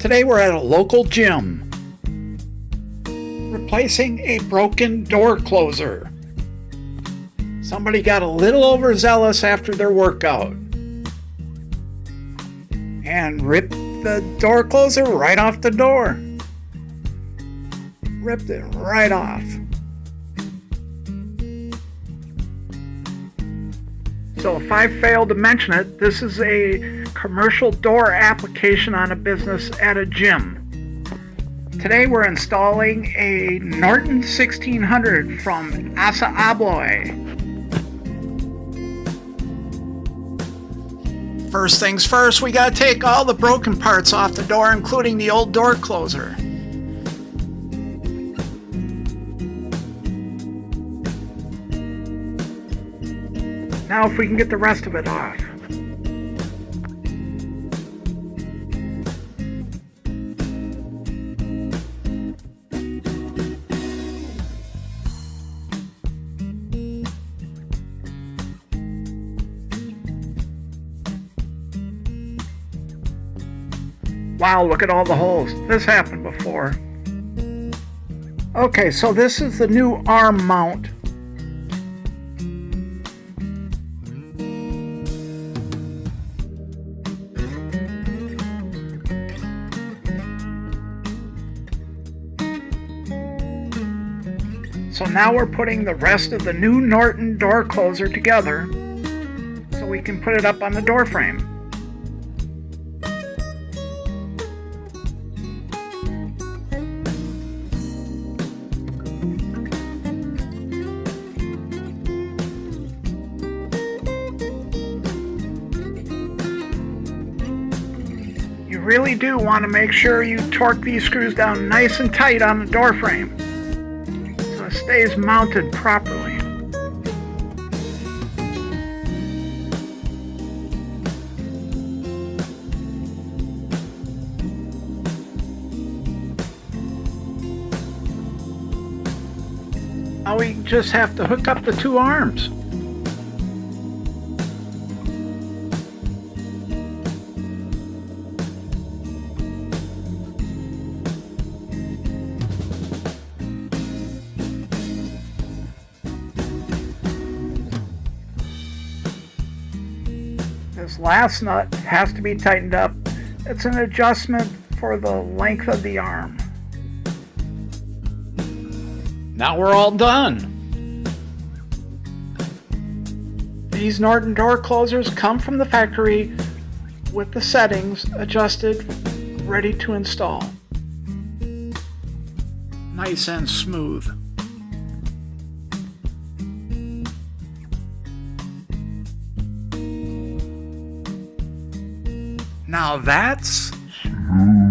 Today we're at a local gym, replacing a broken door closer. Somebody got a little overzealous after their workout and ripped the door closer right off the door. Ripped it right off. So if I failed to mention it, this is a commercial door application on a business at a gym. Today we're installing a Norton 1600 from Asa Abloy. First things first, we gotta take all the broken parts off the door, including the old door closer. Now if we can get the rest of it off. Wow, look at all the holes. This happened before. Okay, so this is the new arm mount. So now we're putting the rest of the new Norton door closer together so we can put it up on the door frame. You really do want to make sure you torque these screws down nice and tight on the door frame so it stays mounted properly. Now we just have to hook up the two arms. This last nut has to be tightened up. It's an adjustment for the length of the arm. Now we're all done. These Norton door closers come from the factory with the settings adjusted, ready to install. Nice and smooth. Now that's smooth.